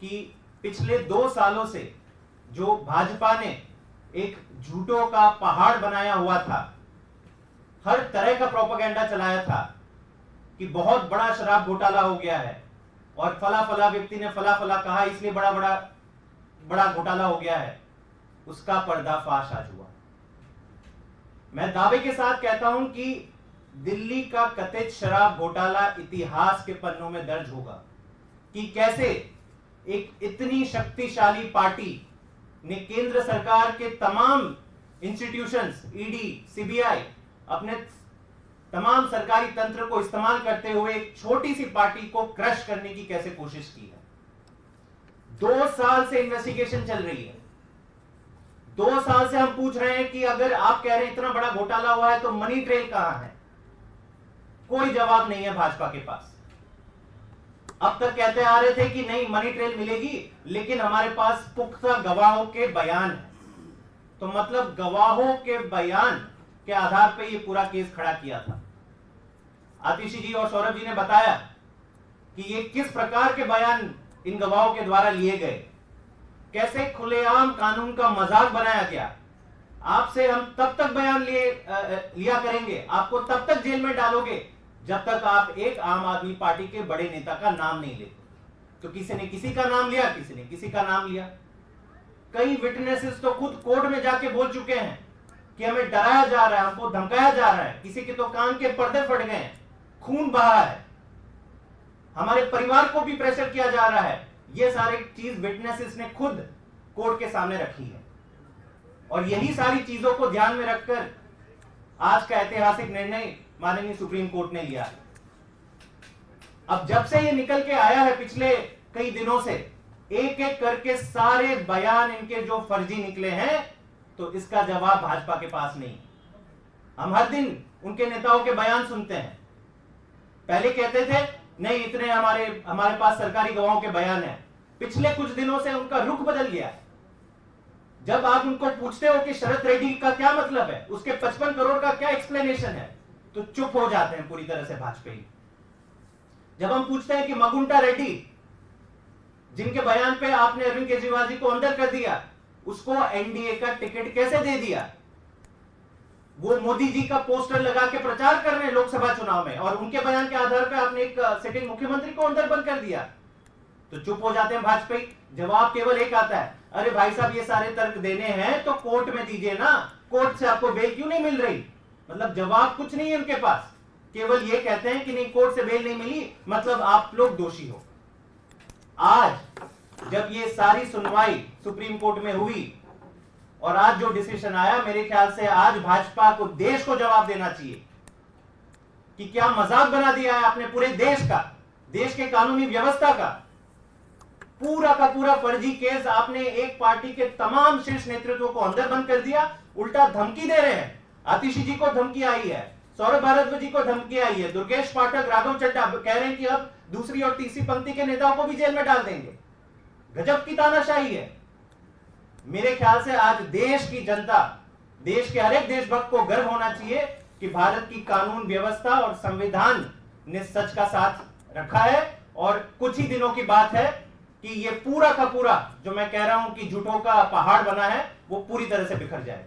कि पिछले 2 सालों से जो भाजपा ने एक झूठों का पहाड़ बनाया हुआ था, हर तरह का प्रोपेगेंडा चलाया था कि बहुत बड़ा शराब घोटाला हो गया है और फला फला व्यक्ति ने फला फला कहा इसलिए बड़ा घोटाला हो गया है, उसका पर्दाफाश आज हुआ। मैं दावे के साथ कहता हूं कि दिल्ली का कथित शराब घोटाला इतिहास के पन्नों में दर्ज होगा कि कैसे एक इतनी शक्तिशाली पार्टी ने केंद्र सरकार के तमाम इंस्टीट्यूशंस, ईडी, सीबीआई, अपने तमाम सरकारी तंत्र को इस्तेमाल करते हुए एक छोटी सी पार्टी को क्रश करने की कैसे कोशिश की है। 2 साल से इन्वेस्टिगेशन चल रही है। 2 साल से हम पूछ रहे हैं कि अगर आप कह रहे हैं इतना बड़ा घोटाला हुआ है तो मनी ट्रेल कहां है? कोई जवाब नहीं है भाजपा के पास। अब तक कहते आ रहे थे कि नहीं मनी ट्रेल मिलेगी, लेकिन हमारे पास पुख्ता गवाहों के बयान है। तो मतलब गवाहों के बयान के आधार पर यह पूरा केस खड़ा किया था। आतिशी जी और सौरभ जी ने बताया कि ये किस प्रकार के बयान इन गवाहों के द्वारा लिए गए, कैसे खुलेआम कानून का मजाक बनाया गया। आपसे हम तब तक बयान लिया करेंगे, आपको तब तक जेल में डालोगे जब तक आप एक आम आदमी पार्टी के बड़े नेता का नाम नहीं लेते। तो किसी ने किसी का नाम लिया, किसी ने किसी का नाम लिया। कई विटनेसेस तो खुद कोर्ट में जाके बोल चुके हैं कि हमें डराया जा रहा है, हमको धमकाया जा रहा है, किसी के तो कान के पर्दे फट गए हैं, खून बहा है, हमारे परिवार को भी प्रेशर किया जा रहा है। ये सारी चीज विटनेसेस ने खुद कोर्ट के सामने रखी है। और यही सारी चीजों को ध्यान में रखकर आज का ऐतिहासिक निर्णय माननीय सुप्रीम कोर्ट ने लिया है। अब जब से ये निकल के आया है पिछले कई दिनों से, एक एक करके सारे बयान इनके जो फर्जी निकले हैं, तो इसका जवाब भाजपा के पास नहीं। हम हर दिन उनके नेताओं के बयान सुनते हैं। पहले कहते थे नहीं इतने हमारे पास सरकारी गवाहों के बयान है। पिछले कुछ दिनों से उनका रुख बदल गया है। जब आप उनको पूछते हो कि शरद रेड्डी का क्या मतलब है, उसके 55 करोड़ का क्या एक्सप्लेनेशन है, तो चुप हो जाते हैं पूरी तरह से भाजपाई। जब हम पूछते हैं कि मकुंटा रेड्डी, जिनके बयान पे आपने अरविंद केजरीवाल जी को अंदर कर दिया, उसको एनडीए का टिकट कैसे दे दिया, वो मोदी जी का पोस्टर लगा के प्रचार कर रहे हैं लोकसभा चुनाव में, और उनके बयान के आधार पर आपने एक सिटिंग मुख्यमंत्री को अंदर बंद कर दिया, तो चुप हो जाते हैं भाजपाई। जवाब केवल एक आता है, अरे भाई साहब ये सारे तर्क देने हैं तो कोर्ट में दीजिए ना, कोर्ट से आपको बेल क्यों नहीं मिल रही। मतलब जवाब कुछ नहीं है उनके पास, केवल ये कहते हैं कि नहीं कोर्ट से बेल नहीं मिली मतलब आप लोग दोषी हो। आज जब ये सारी सुनवाई सुप्रीम कोर्ट में हुई और आज जो डिसीजन आया, मेरे ख्याल से आज भाजपा को, देश को जवाब देना चाहिए कि क्या मजाक बना दिया है आपने पूरे देश का, देश के कानूनी व्यवस्था का। पूरा का पूरा फर्जी केस आपने एक पार्टी के तमाम शीर्ष नेतृत्व को अंदर बंद कर दिया, उल्टा धमकी दे रहे हैं। आतिशी जी को धमकी आई है, सौरभ भारद्वाज जी को धमकी आई है, दुर्गेश पाठक, राघव चड्ढा कह रहे हैं कि अब दूसरी और तीसरी पंक्ति के नेताओं को भी जेल में डाल देंगे। गजब की तानाशाही है। मेरे ख्याल से आज देश की जनता, देश के हर एक देशभक्त को गर्व होना चाहिए कि भारत की कानून व्यवस्था और संविधान ने सच का साथ रखा है। और कुछ ही दिनों की बात है कि ये पूरा का पूरा जो मैं कह रहा हूं कि झूठों का पहाड़ बना है, वो पूरी तरह से बिखर जाए।